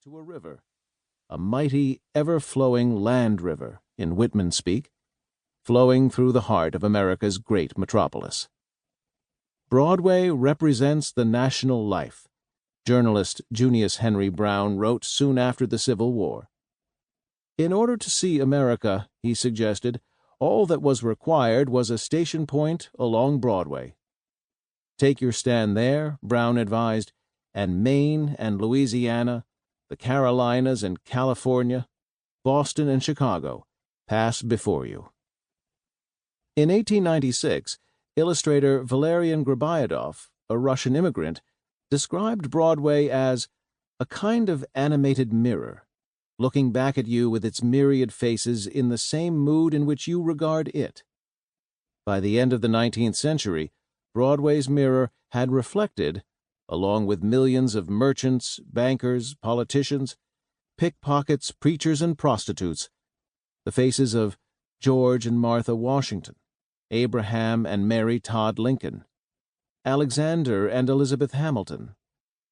to a river, a mighty, ever-flowing land river, in Whitman speak, flowing through the heart of America's great metropolis. Broadway represents the national life, journalist Junius Henry Brown wrote soon after the Civil War. In order to see America, he suggested, all that was required was a station point along Broadway. Take your stand there, Brown advised, and Maine and Louisiana, the Carolinas and California, Boston and Chicago pass before you. In 1896, illustrator Valerian Griboyedov, a Russian immigrant, described Broadway as a kind of animated mirror, looking back at you with its myriad faces in the same mood in which you regard it. By the end of the 19th century, Broadway's mirror had reflected, along with millions of merchants, bankers, politicians, pickpockets, preachers, and prostitutes, the faces of George and Martha Washington, Abraham and Mary Todd Lincoln, Alexander and Elizabeth Hamilton,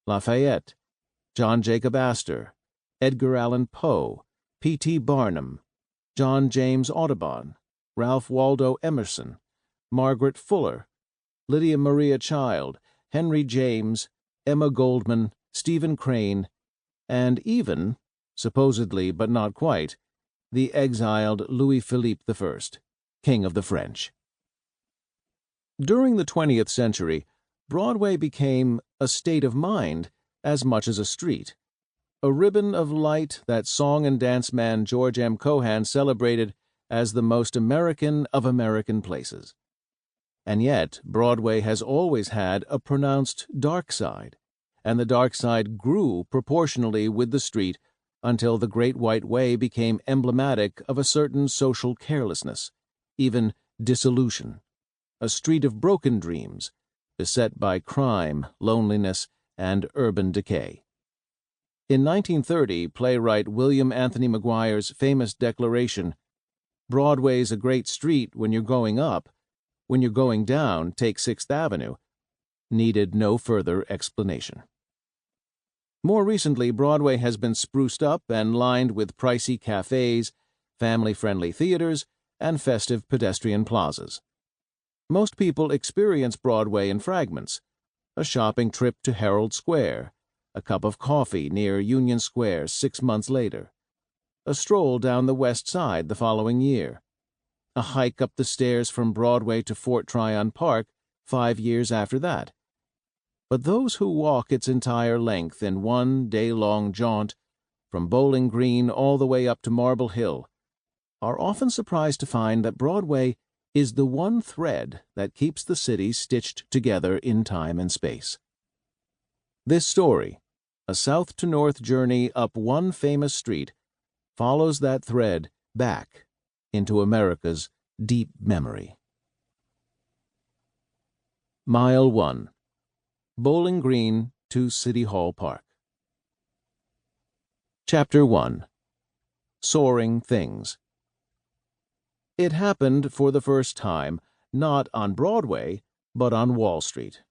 Lafayette, John Jacob Astor, Edgar Allan Poe, P.T. Barnum, John James Audubon, Ralph Waldo Emerson, Margaret Fuller, Lydia Maria Child, Henry James, Emma Goldman, Stephen Crane, and even, supposedly but not quite, the exiled Louis-Philippe I, King of the French. During the 20th century, Broadway became a state of mind as much as a street, a ribbon of light that song and dance man George M. Cohan celebrated as the most American of American places. And yet, Broadway has always had a pronounced dark side, and the dark side grew proportionally with the street until the Great White Way became emblematic of a certain social carelessness, even dissolution, a street of broken dreams, beset by crime, loneliness, and urban decay. In 1930, playwright William Anthony Maguire's famous declaration, "Broadway's a great street when you're going up, when you're going down, take 6th Avenue," needed no further explanation. More recently, Broadway has been spruced up and lined with pricey cafes, family-friendly theaters, and festive pedestrian plazas. Most people experience Broadway in fragments: a shopping trip to Herald Square, a cup of coffee near Union Square 6 months later, a stroll down the West Side the following year, a hike up the stairs from Broadway to Fort Tryon Park 5 years after that. But those who walk its entire length in one day-long jaunt, from Bowling Green all the way up to Marble Hill, are often surprised to find that Broadway is the one thread that keeps the city stitched together in time and space. This story, a south-to-north journey up one famous street, follows that thread back into America's deep memory. Mile 1. Bowling Green to City Hall Park. Chapter 1. Soaring Things. It happened for the first time, not on Broadway, but on Wall Street.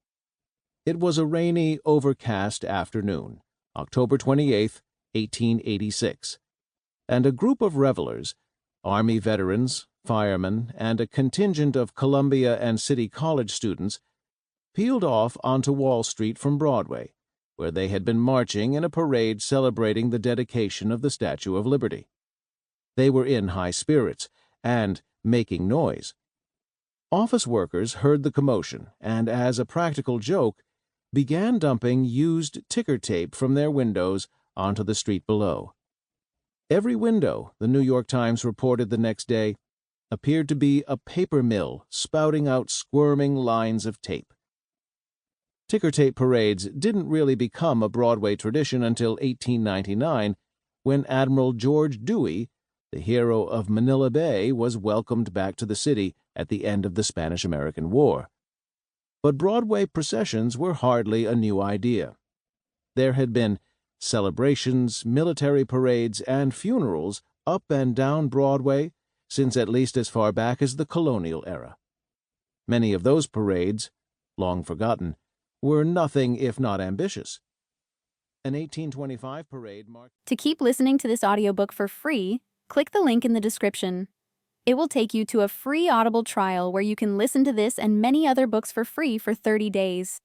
It was a rainy, overcast afternoon, October 28, 1886, and a group of revelers, Army veterans, firemen, and a contingent of Columbia and City College students, peeled off onto Wall Street from Broadway, where they had been marching in a parade celebrating the dedication of the Statue of Liberty. They were in high spirits and making noise. Office workers heard the commotion and, as a practical joke, began dumping used ticker tape from their windows onto the street below. Every window, the New York Times reported the next day, appeared to be a paper mill spouting out squirming lines of tape. Ticker tape parades didn't really become a Broadway tradition until 1899, when Admiral George Dewey, the hero of Manila Bay, was welcomed back to the city at the end of the Spanish-American War. But Broadway processions were hardly a new idea. There had been celebrations, military parades, and funerals up and down Broadway since at least as far back as the colonial era. Many of those parades, long forgotten, were nothing if not ambitious. An 1825 parade marked. To keep listening to this audiobook for free, click the link in the description. It will take you to a free Audible trial where you can listen to this and many other books for free for 30 days.